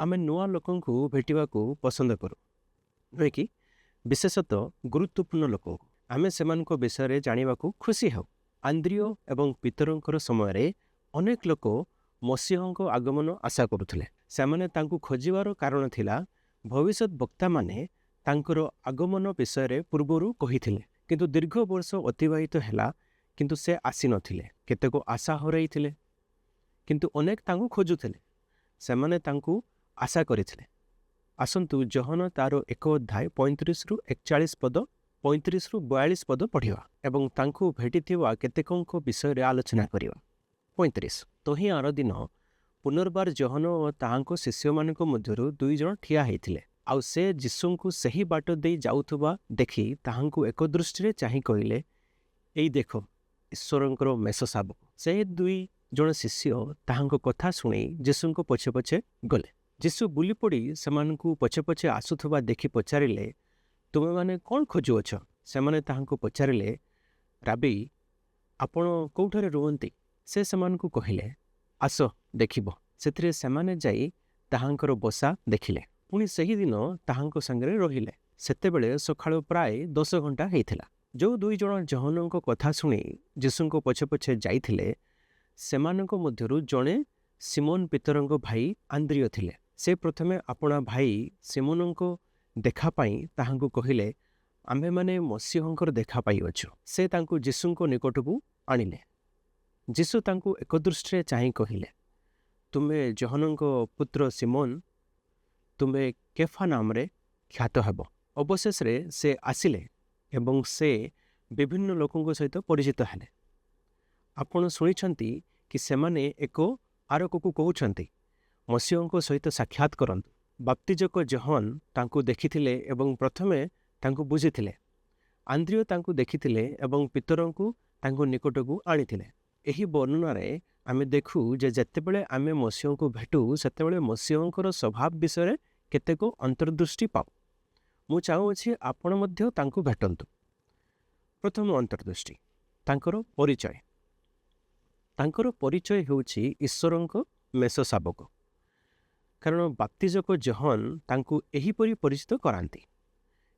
ଆମେ ନୂଆ ଲୋକଙ୍କୁ ଭେଟିବାକୁ ପସନ୍ଦ କରୁ ନୁହେଁ କି? ବିଶେଷତଃ ଗୁରୁତ୍ୱପୂର୍ଣ୍ଣ ଲୋକଙ୍କୁ ଆମେ ସେମାନଙ୍କ ବିଷୟରେ ଜାଣିବାକୁ ଖୁସି ହେଉ। ଆନ୍ଦ୍ରିୟ ଏବଂ ପିତରଙ୍କର ସମୟରେ ଅନେକ ଲୋକ ମସିହଙ୍କ ଆଗମନ ଆଶା କରୁଥିଲେ। ସେମାନେ ତାଙ୍କୁ ଖୋଜିବାର କାରଣ ଥିଲା ଭବିଷ୍ୟତ ବକ୍ତାମାନେ ତାଙ୍କର ଆଗମନ ବିଷୟରେ ପୂର୍ବରୁ କହିଥିଲେ, କିନ୍ତୁ ଦୀର୍ଘ ବର୍ଷ ଅତିବାହିତ ହେଲା କିନ୍ତୁ ସେ ଆସିନଥିଲେ। କେତେକ ଆଶା ହରାଇଥିଲେ, କିନ୍ତୁ ଅନେକ ତାଙ୍କୁ ଖୋଜୁଥିଲେ। ସେମାନେ ତାଙ୍କୁ ଆଶା କରିଥିଲେ। ଆସନ୍ତୁ ଜହନ ତାର 1 ଅଧ୍ୟାୟ 35-41 ପଦ 35-42 ପଦ ପଢ଼ିବା ଏବଂ ତାଙ୍କୁ ଭେଟିଥିବା କେତେକଙ୍କ ବିଷୟରେ ଆଲୋଚନା କରିବା। 35 ତହିଁ ଆର ଦିନ ପୁନର୍ବାର ଜହନ ଓ ତାହାଙ୍କ ଶିଷ୍ୟମାନଙ୍କ ମଧ୍ୟରୁ 2 ଜଣ ଠିଆ ହେଇଥିଲେ। ଆଉ ସେ ଯୀଶୁଙ୍କୁ ସେହି ବାଟ ଦେଇ ଯାଉଥିବା ଦେଖି ତାହାଙ୍କୁ ଏକ ଦୃଷ୍ଟିରେ ଚାହିଁ କହିଲେ, ଏଇ ଦେଖ ଈଶ୍ୱରଙ୍କର ମେଷ ଶାବକ। ସେ 2 ଜଣ ଶିଷ୍ୟ ତାହାଙ୍କ କଥା ଶୁଣି ଯୀଶୁଙ୍କ ପଛେ ପଛେ ଗଲେ। ଯୀଶୁ ବୁଲି ପଡ଼ି ସେମାନଙ୍କୁ ପଛେ ପଛେ ଆସୁଥିବା ଦେଖି ପଚାରିଲେ, ତୁମେମାନେ କ'ଣ ଖୋଜୁଅଛ? ସେମାନେ ତାହାଙ୍କୁ ପଚାରିଲେ, ରାବି, ଆପଣ କେଉଁଠାରେ ରୁହନ୍ତି? ସେ ସେମାନଙ୍କୁ କହିଲେ, ଆସ ଦେଖିବ। ସେଥିରେ ସେମାନେ ଯାଇ ତାହାଙ୍କର ବସା ଦେଖିଲେ। ପୁଣି ସେହିଦିନ ତାହାଙ୍କ ସାଙ୍ଗରେ ରହିଲେ। ସେତେବେଳେ ସକାଳୁ ପ୍ରାୟ 10 ଘଣ୍ଟା ହେଇଥିଲା। ଯେଉଁ 2 ଜଣ ଜହନଙ୍କ କଥା ଶୁଣି ଯୀଶୁଙ୍କ ପଛେ ପଛେ ଯାଇଥିଲେ, ସେମାନଙ୍କ ମଧ୍ୟରୁ ଜଣେ ସିମୋନ ପିତରଙ୍କ ଭାଇ ଆନ୍ଦ୍ରିୟ ଥିଲେ। ସେ ପ୍ରଥମେ ଆପଣା ଭାଇ ସିମୋନଙ୍କ ଦେଖା ପାଇଁ ତାହାଙ୍କୁ କହିଲେ, ଆମ୍ଭେମାନେ ମସିହଙ୍କର ଦେଖା ପାଇଅଛୁ। ସେ ତାଙ୍କୁ ଯୀଶୁଙ୍କ ନିକଟକୁ ଆଣିଲେ। ଯୀଶୁ ତାଙ୍କୁ ଏକ ଦୃଷ୍ଟିରେ ଚାହିଁ କହିଲେ, ତୁମେ ଜହନଙ୍କ ପୁତ୍ର ସିମୋନ, ତୁମେ କେଫା ନାମରେ ଖ୍ୟାତ ହେବ। ଅବଶେଷରେ ସେ ଆସିଲେ ଏବଂ ସେ ବିଭିନ୍ନ ଲୋକଙ୍କ ସହିତ ପରିଚିତ ହେଲେ। ଆପଣ ଶୁଣିଛନ୍ତି କି ସେମାନେ ଏକ ଆରକକୁ କହୁଛନ୍ତି, ମସିହଙ୍କ ସହିତ ସାକ୍ଷାତ କରନ୍ତୁ। ବାପ୍ତିଜକ ଜହନ ତାଙ୍କୁ ଦେଖିଥିଲେ ଏବଂ ପ୍ରଥମେ ତାଙ୍କୁ ବୁଝିଥିଲେ। ଆନ୍ଦ୍ରିୟ ତାଙ୍କୁ ଦେଖିଥିଲେ ଏବଂ ପିତରଙ୍କୁ ତାଙ୍କ ନିକଟକୁ ଆଣିଥିଲେ। ଏହି ବର୍ଣ୍ଣନାରେ ଆମେ ଦେଖୁ ଯେ ଯେତେବେଳେ ଆମେ ମସିହଙ୍କୁ ଭେଟୁ ସେତେବେଳେ ମସିହଙ୍କର ସ୍ୱଭାବ ବିଷୟରେ କେତେକ ଅନ୍ତର୍ଦୃଷ୍ଟି ପାଉ। ମୁଁ ଚାହୁଁଅଛି ଆପଣ ମଧ୍ୟ ତାଙ୍କୁ ଭେଟନ୍ତୁ। ପ୍ରଥମ ଅନ୍ତର୍ଦୃଷ୍ଟି, ତାଙ୍କର ପରିଚୟ। ତାଙ୍କର ପରିଚୟ ହେଉଛି ଈଶ୍ୱରଙ୍କ ମେଷ ଶାବକ। କାରଣ ବାପ୍ତିଜକ ଜହନ ତାଙ୍କୁ ଏହିପରି ପରିଚିତ କରାନ୍ତି,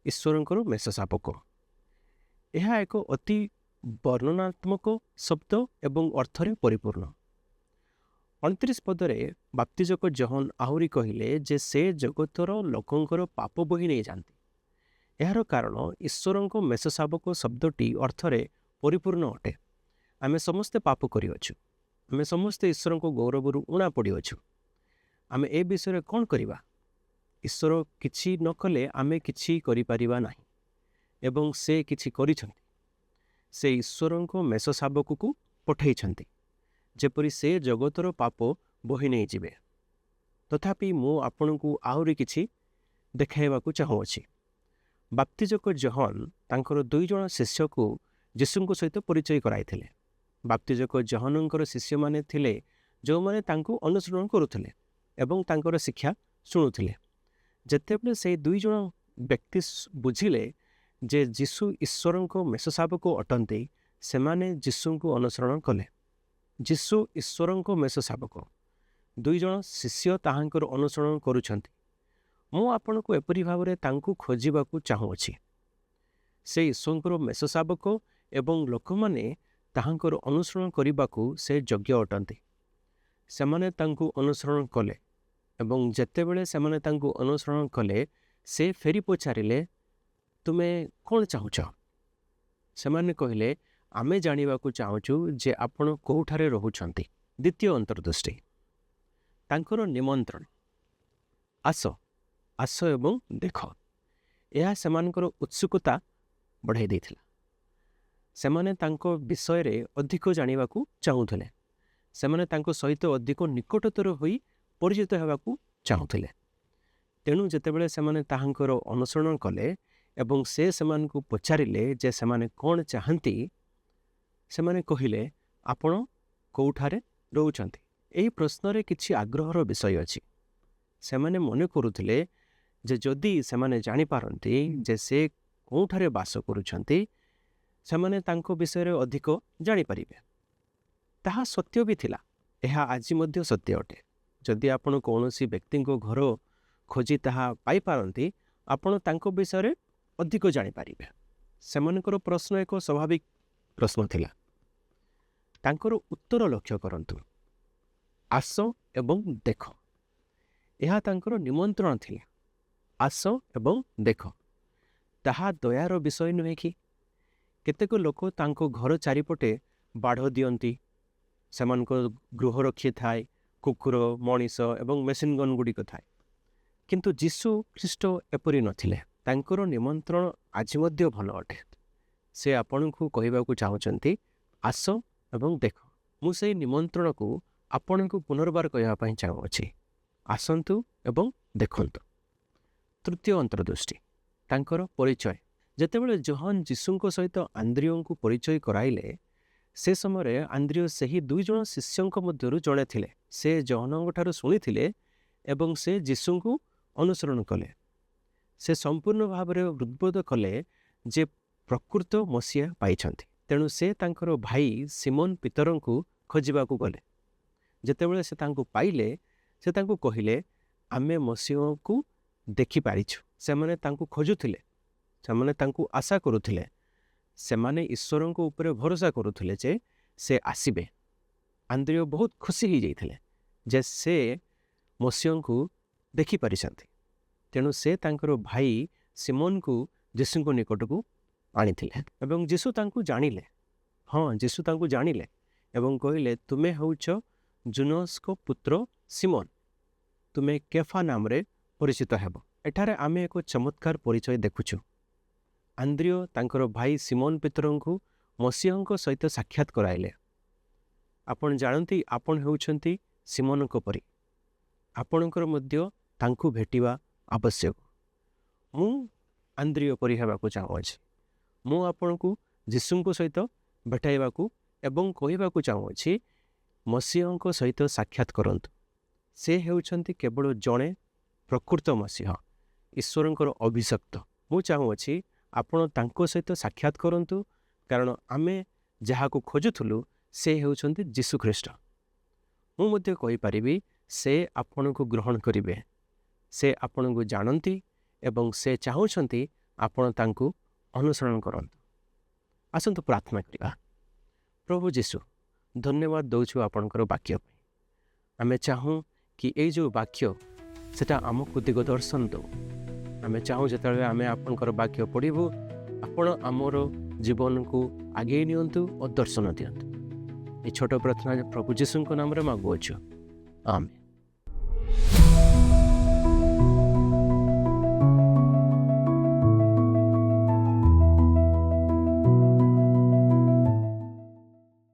ଈଶ୍ୱରଙ୍କର ମେଷ ଶାବକ। ଏହା ଏକ ଅତି ବର୍ଣ୍ଣନାତ୍ମକ ଶବ୍ଦ ଏବଂ ଅର୍ଥରେ ପରିପୂର୍ଣ୍ଣ। 29 ପଦରେ ବାପ୍ତିଜକ ଜହନ ଆହୁରି କହିଲେ ଯେ ସେ ଜଗତର ଲୋକଙ୍କର ପାପ ବୋହି ନେଇଯାଆନ୍ତି। ଏହାର କାରଣ ଈଶ୍ୱରଙ୍କ ମେଷ ଶାବକ ଶବ୍ଦଟି ଅର୍ଥରେ ପରିପୂର୍ଣ୍ଣ ଅଟେ। ଆମେ ସମସ୍ତେ ପାପ କରିଅଛୁ। ଆମେ ସମସ୍ତେ ଈଶ୍ୱରଙ୍କ ଗୌରବରୁ ଉଣା ପଡ଼ିଅଛୁ। ଆମେ ଏ ବିଷୟରେ କ'ଣ କରିବା? ଈଶ୍ୱର କିଛି ନ କଲେ ଆମେ କିଛି କରିପାରିବା ନାହିଁ ଏବଂ ସେ କିଛି କରିଛନ୍ତି। ସେ ଈଶ୍ୱରଙ୍କ ମେଷ ଶାବକକୁ ପଠାଇଛନ୍ତି ଯେପରି ସେ ଜଗତର ପାପ ବୋହି ନେଇଯିବେ। ତଥାପି ମୁଁ ଆପଣଙ୍କୁ ଆହୁରି କିଛି ଦେଖାଇବାକୁ ଚାହୁଁଅଛି। ବାପ୍ତିଜକ ଜହନ ତାଙ୍କର 2 ଜଣ ଶିଷ୍ୟକୁ ଯୀଶୁଙ୍କ ସହିତ ପରିଚୟ କରାଇଥିଲେ। ବାପ୍ତିଜକ ଜହନଙ୍କର ଶିଷ୍ୟମାନେ ଥିଲେ ଯେଉଁମାନେ ତାଙ୍କୁ ଅନୁସରଣ କରୁଥିଲେ ଏବଂ ତାଙ୍କର ଶିକ୍ଷା ଶୁଣୁଥିଲେ। ଯେତେବେଳେ ସେହି 2 ଜଣ ବ୍ୟକ୍ତି ବୁଝିଲେ ଯେ ଯୀଶୁ ଈଶ୍ୱରଙ୍କ ମେଷ ଶାବକ ଅଟନ୍ତି, ସେମାନେ ଯୀଶୁଙ୍କୁ ଅନୁସରଣ କଲେ। ଯୀଶୁ ଈଶ୍ୱରଙ୍କ ମେଷ ଶାବକ, 2 ଜଣ ଶିଷ୍ୟ ତାହାଙ୍କର ଅନୁସରଣ କରୁଛନ୍ତି। ମୁଁ ଆପଣଙ୍କୁ ଏପରି ଭାବରେ ତାଙ୍କୁ ଖୋଜିବାକୁ ଚାହୁଁଅଛି। ସେ ଈଶ୍ୱରଙ୍କର ମେଷ ଶାବକ ଏବଂ ଲୋକମାନେ ତାହାଙ୍କର ଅନୁସରଣ କରିବାକୁ ସେ ଯୋଗ୍ୟ ଅଟନ୍ତି। ସେମାନେ ତାଙ୍କୁ ଅନୁସରଣ କଲେ ଏବଂ ଯେତେବେଳେ ସେମାନେ ତାଙ୍କୁ ଅନୁସରଣ କଲେ, ସେ ଫେରି ପଚାରିଲେ, ତୁମେ କ'ଣ ଚାହୁଁଛ? ସେମାନେ କହିଲେ, ଆମେ ଜାଣିବାକୁ ଚାହୁଁଛୁ ଯେ ଆପଣ କେଉଁଠାରେ ରହୁଛନ୍ତି। ଦ୍ୱିତୀୟ ଅନ୍ତର୍ଦୃଷ୍ଟି, ତାଙ୍କର ନିମନ୍ତ୍ରଣ। ଆସ ଆସ ଏବଂ ଦେଖ। ଏହା ସେମାନଙ୍କର ଉତ୍ସୁକତା ବଢ଼ାଇ ଦେଇଥିଲା। ସେମାନେ ତାଙ୍କ ବିଷୟରେ ଅଧିକ ଜାଣିବାକୁ ଚାହୁଁଥିଲେ। ସେମାନେ ତାଙ୍କ ସହିତ ଅଧିକ ନିକଟତର ହୋଇ ପରିଚିତ ହେବାକୁ ଚାହୁଁଥିଲେ। ତେଣୁ ଯେତେବେଳେ ସେମାନେ ତାହାଙ୍କର ଅନୁସରଣ କଲେ ଏବଂ ସେ ସେମାନଙ୍କୁ ପଚାରିଲେ ଯେ ସେମାନେ କ'ଣ ଚାହାନ୍ତି, ସେମାନେ କହିଲେ, ଆପଣ କେଉଁଠାରେ ରହୁଛନ୍ତି? ଏହି ପ୍ରଶ୍ନରେ କିଛି ଆଗ୍ରହର ବିଷୟ ଅଛି। ସେମାନେ ମନେ କରୁଥିଲେ ଯେ ଯଦି ସେମାନେ ଜାଣିପାରନ୍ତି ଯେ ସେ କେଉଁଠାରେ ବାସ କରୁଛନ୍ତି, ସେମାନେ ତାଙ୍କ ବିଷୟରେ ଅଧିକ ଜାଣିପାରିବେ। ତାହା ସତ୍ୟ ବି ଥିଲା। ଏହା ଆଜି ମଧ୍ୟ ସତ୍ୟ ଅଟେ। ଯଦି ଆପଣ କୌଣସି ବ୍ୟକ୍ତିଙ୍କ ଘର ଖୋଜି ତାହା ପାଇପାରନ୍ତି ଆପଣ ତାଙ୍କ ବିଷୟରେ ଅଧିକ ଜାଣିପାରିବେ। ସେମାନଙ୍କର ପ୍ରଶ୍ନ ଏକ ସ୍ୱାଭାବିକ ପ୍ରଶ୍ନ ଥିଲା। ତାଙ୍କର ଉତ୍ତର ଲକ୍ଷ୍ୟ କରନ୍ତୁ, ଆସ ଏବଂ ଦେଖ। ଏହା ତାଙ୍କର ନିମନ୍ତ୍ରଣ ଥିଲା, ଆସ ଏବଂ ଦେଖ। ତାହା ଦୟାର ବିଷୟ ନୁହେଁ କି? କେତେକ ଲୋକ ତାଙ୍କ ଘର ଚାରିପଟେ ବାଡ଼ ଦିଅନ୍ତି, ସେମାନଙ୍କ ଗୃହରକ୍ଷୀ ଥାଏ, କୁକୁର, ମଣିଷ ଏବଂ ମେସିନ୍ ଗନ୍ ଗୁଡ଼ିକ ଥାଏ। କିନ୍ତୁ ଯୀଶୁ ଖ୍ରୀଷ୍ଟ ଏପରି ନଥିଲେ। ତାଙ୍କର ନିମନ୍ତ୍ରଣ ଆଜି ମଧ୍ୟ ଭଲ ଅଟେ। ସେ ଆପଣଙ୍କୁ କହିବାକୁ ଚାହୁଁଛନ୍ତି, ଆସ ଏବଂ ଦେଖ। ମୁଁ ସେହି ନିମନ୍ତ୍ରଣକୁ ଆପଣଙ୍କୁ ପୁନର୍ବାର କହିବା ପାଇଁ ଚାହୁଁଅଛି, ଆସନ୍ତୁ ଏବଂ ଦେଖନ୍ତୁ। ତୃତୀୟ ଅନ୍ତର୍ଦୃଷ୍ଟି, ତାଙ୍କର ପରିଚୟ। ଯେତେବେଳେ ଜୋହନ୍ ଯୀଶୁଙ୍କ ସହିତ ଆନ୍ଦ୍ରିଓଙ୍କୁ ପରିଚୟ କରାଇଲେ, ସେ ସମୟରେ ଆନ୍ଦ୍ରିଓ ସେହି 2 ଜଣ ଶିଷ୍ୟଙ୍କ ମଧ୍ୟରୁ ଜଣେ ଥିଲେ। ସେ ଜୋହନଙ୍କଠାରୁ ଶୁଣିଥିଲେ ଏବଂ ସେ ଯୀଶୁଙ୍କୁ ଅନୁସରଣ କଲେ। ସେ ସମ୍ପୂର୍ଣ୍ଣ ଭାବରେ ହୃଦବୋଧ କଲେ ଯେ ପ୍ରକୃତ ମସିହା ପାଇଛନ୍ତି। ତେଣୁ ସେ ତାଙ୍କର ଭାଇ ସିମୋନ ପିତରଙ୍କୁ ଖୋଜିବାକୁ ଗଲେ। ଯେତେବେଳେ ସେ ତାଙ୍କୁ ପାଇଲେ, ସେ ତାଙ୍କୁ କହିଲେ, ଆମେ ମସିହାକୁ ଦେଖିପାରିଛୁ। ସେମାନେ ତାଙ୍କୁ ଖୋଜୁଥିଲେ, ସେମାନେ ତାଙ୍କୁ ଆଶା କରୁଥିଲେ, ସେମାନେ ଈଶ୍ୱରଙ୍କ ଉପରେ ଭରସା କରୁଥିଲେ ଯେ ସେ ଆସିବେ। ଆନ୍ଦ୍ରିଓ ବହୁତ ଖୁସି ହୋଇଯାଇଥିଲେ ଯେ ସେ ମସିହାଙ୍କୁ ଦେଖିପାରିଛନ୍ତି। ତେଣୁ ସେ ତାଙ୍କର ଭାଇ ସିମୋନକୁ ଯୀଶୁଙ୍କ ନିକଟକୁ ଆଣିଥିଲେ ଏବଂ ଯୀଶୁ ତାଙ୍କୁ ଜାଣିଲେ। ଯୀଶୁ ତାଙ୍କୁ ଜାଣିଲେ ଏବଂ କହିଲେ, ତୁମେ ହେଉଛ ଜୁନସ୍ଙ୍କ ପୁତ୍ର ସିମୋନ, ତୁମେ କେଫା ନାମରେ ପରିଚିତ ହେବ। ଏଠାରେ ଆମେ ଏକ ଚମତ୍କାର ପରିଚୟ ଦେଖୁଛୁ। ଆନ୍ଦ୍ରିଓ ତାଙ୍କର ଭାଇ ସିମୋନ ପିତରଙ୍କୁ ମସିହାଙ୍କ ସହିତ ସାକ୍ଷାତ କରାଇଲେ। ଆପଣ ଜାଣନ୍ତି, ଆପଣ ହେଉଛନ୍ତି ସିମୋନଙ୍କ ପରି। ଆପଣଙ୍କର ମଧ୍ୟ ତାଙ୍କୁ ଭେଟିବା ଆବଶ୍ୟକ। ମୁଁ ଆନ୍ଦ୍ରିଓ ପରି ହେବାକୁ ଚାହୁଁଅଛି। ମୁଁ ଆପଣଙ୍କୁ ଯୀଶୁଙ୍କ ସହିତ ଭେଟାଇବାକୁ ଏବଂ କହିବାକୁ ଚାହୁଁଅଛି, ମସିହାଙ୍କ ସହିତ ସାକ୍ଷାତ କରନ୍ତୁ। ସେ ହେଉଛନ୍ତି କେବଳ ଜଣେ ପ୍ରକୃତ ମସିହା, ଈଶ୍ୱରଙ୍କର ଅଭିଷିକ୍ତ। ମୁଁ ଚାହୁଁଅଛି ଆପଣ ତାଙ୍କ ସହିତ ସାକ୍ଷାତ କରନ୍ତୁ, କାରଣ ଆମେ ଯାହାକୁ ଖୋଜୁଥିଲୁ ସେ ହେଉଛନ୍ତି ଯୀଶୁ ଖ୍ରୀଷ୍ଟ। ମୁଁ ମଧ୍ୟ କହିପାରିବି, ସେ ଆପଣଙ୍କୁ ଗ୍ରହଣ କରିବେ। ସେ ଆପଣଙ୍କୁ ଜାଣନ୍ତି ଏବଂ ସେ ଚାହୁଁଛନ୍ତି ଆପଣ ତାଙ୍କୁ ଅନୁସରଣ କରନ୍ତୁ। ଆସନ୍ତୁ ପ୍ରାର୍ଥନା କରିବା। ପ୍ରଭୁ ଯୀଶୁ, ଧନ୍ୟବାଦ ଦେଉଛୁ ଆପଣଙ୍କର ବାକ୍ୟ ପାଇଁ। ଆମେ ଚାହୁଁ କି ଏଇ ଯେଉଁ ବାକ୍ୟ ସେଟା ଆମକୁ ଦିଗ ଦର୍ଶନ ଦେଉ। ଆମେ ଚାହୁଁ ଯେତେବେଳେ ଆମେ ଆପଣଙ୍କର ବାକ୍ୟ ପଢ଼ିବୁ, ଆପଣ ଆମର ଜୀବନକୁ ଆଗେଇ ନିଅନ୍ତୁ ଓ ଦର୍ଶନ ଦିଅନ୍ତୁ। এই ছোট ପ୍ରାର୍ଥନା ପ୍ରଭୁ ଯୀଶୁଙ୍କ ନାମରେ ମାଗୁଅଛୁ, ଆମେନ୍।